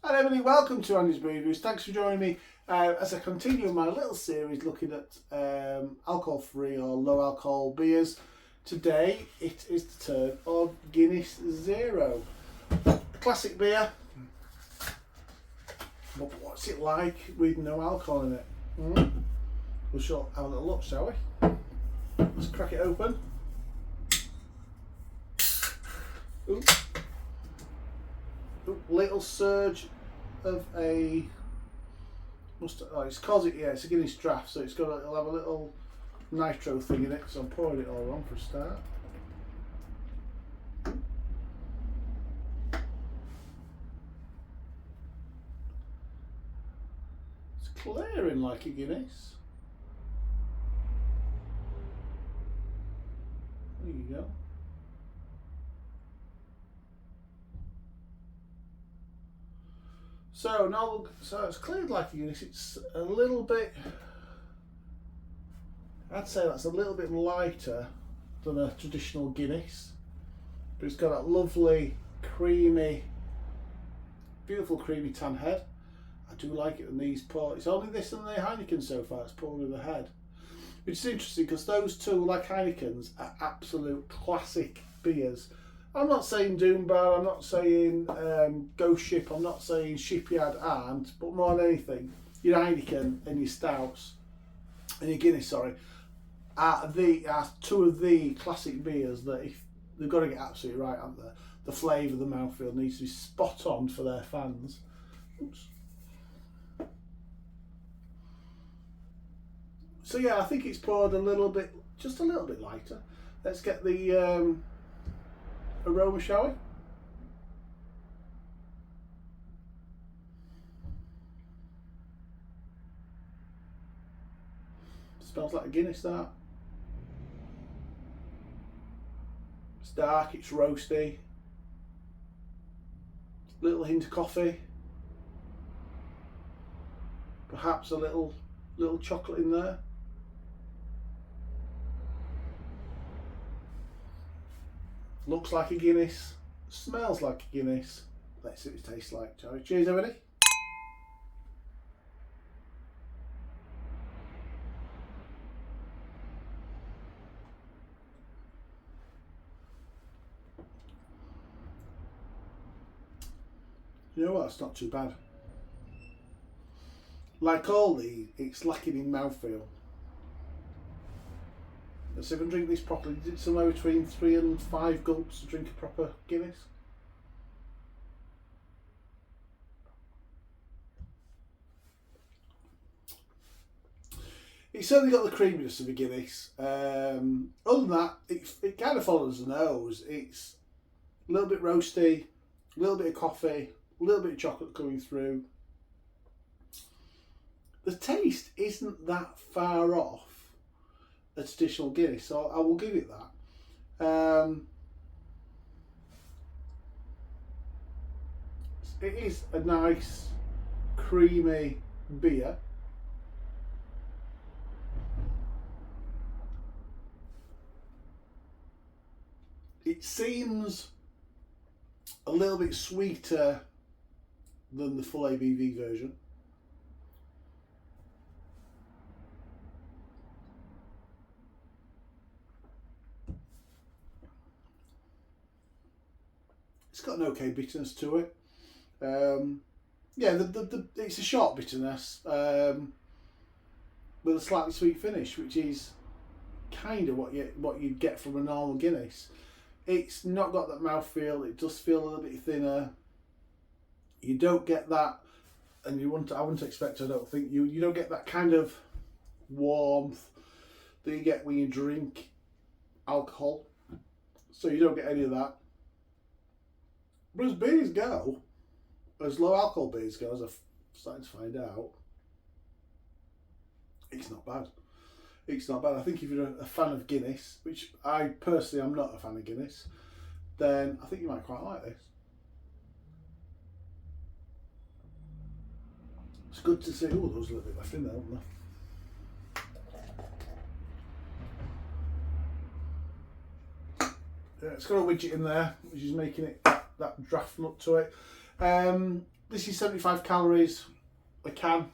Hello everybody, welcome to Andy's Brew Reviews. Thanks for joining me as I continue my little series looking at alcohol-free or low-alcohol beers. Today it is the turn of Guinness Zero. A classic beer, but what's it like with no alcohol in it? We shall have a little look, shall we? Let's crack it open. Ooh. Little surge of a it's a Guinness draft, so it'll have a little nitro thing in it, so I'm pouring it all wrong for a start. It's clearing like a Guinness. There you go. So it's cleared like a Guinness. It's a little bit, I'd say that's a little bit lighter than a traditional Guinness, but it's got that lovely creamy, beautiful creamy tan head. I do like it when these pour. It's only this and the Heineken so far it's poured with the head, which is interesting because those two, like Heinekens, are absolute classic beers. I'm not saying Doom Bar, I'm not saying Ghost Ship, I'm not saying Shipyard aren't, but more than anything, your Heineken and your Stouts, and your Guinness, are two of the classic beers that if they've got to get absolutely right, haven't they? The flavour, the mouthfeel needs to be spot on for their fans. Oops. So yeah, I think it's poured just a little bit lighter. Let's get the aroma, shall we? Smells like a Guinness, that. It's dark, it's roasty. Little hint of coffee. Perhaps a little chocolate in there. Looks like a Guinness, smells like a Guinness. Let's see what it tastes like, shall we? Cheers, everybody. You know what? It's not too bad. Like all these, it's lacking in mouthfeel. So if I drink this properly, it's somewhere between 3 and 5 gulps to drink a proper Guinness. It's certainly got the creaminess of a Guinness. Other than that, it kind of follows the nose. It's a little bit roasty, a little bit of coffee, a little bit of chocolate coming through. The taste isn't that far off a traditional Guinness, so I will give it that. It is a nice creamy beer. It seems a little bit sweeter than the full ABV version. It's got an okay bitterness to it. Yeah, it's a sharp bitterness with a slightly sweet finish, which is kind of what you'd get from a normal Guinness. It's not got that mouthfeel. It does feel a little bit thinner. You don't get that, and I wouldn't expect. I don't think you don't get that kind of warmth that you get when you drink alcohol. So you don't get any of that. But as beers go, as low alcohol beers go, as I'm starting to find out, it's not bad. It's not bad. I think if you're a fan of Guinness, which I personally am not a fan of Guinness, then I think you might quite like this. It's good to see. Oh, there was a little bit left in there, wasn't there? Yeah, it's got a widget in there, which is making it that draft look to it. This is 75 calories a can.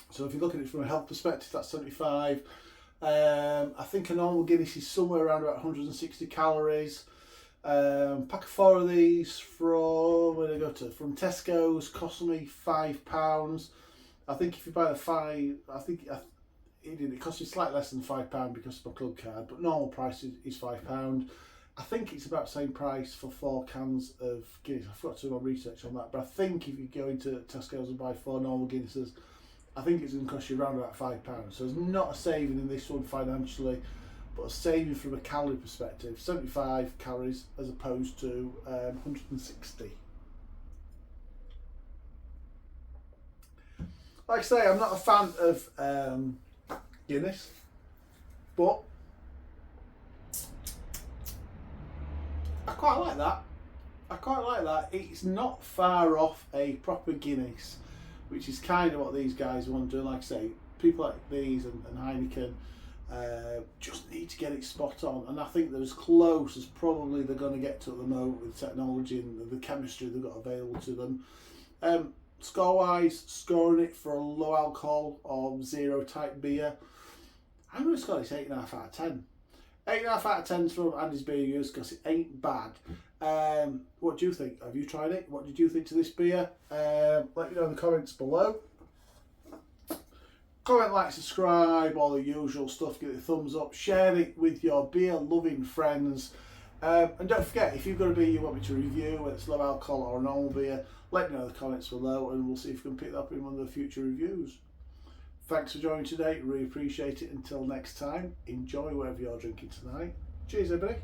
So if you look at it from a health perspective, that's 75. I think a normal Guinness is somewhere around about 160 calories. Pack of 4 of these from, where did I go to? From Tesco's, cost me £5. I think if you buy the 5, it cost me slightly less than £5 because of my club card, but normal price is £5. I think it's about the same price for 4 cans of Guinness. I forgot to do my research on that, but I think if you go into Tesco's and buy 4 normal Guinnesses, I think it's going to cost you around about £5. So there's not a saving in this one financially, but a saving from a calorie perspective. 75 calories as opposed to 160. Like I say, I'm not a fan of Guinness, but I quite like that. I quite like that. It's not far off a proper Guinness, which is kind of what these guys want to do. Like I say, people like these and Heineken just need to get it spot on, and I think they're as close as probably they're going to get to at the moment with technology and the chemistry they've got available to them. Score-wise, scoring it for a low alcohol or 0 type beer, I'm going to score this 8.5 out of 10. 8.5 out of 10 from Andy's Beer Reviews because it ain't bad. What do you think? Have you tried it? What did you think to this beer? Let me know in the comments below. Comment, like, subscribe, all the usual stuff. Give it a thumbs up. Share it with your beer loving friends. And don't forget, if you've got a beer you want me to review, whether it's low alcohol or a normal beer, let me know in the comments below and we'll see if we can pick that up in one of the future reviews. Thanks for joining today. Really appreciate it. Until next time, enjoy whatever you're drinking tonight. Cheers, everybody.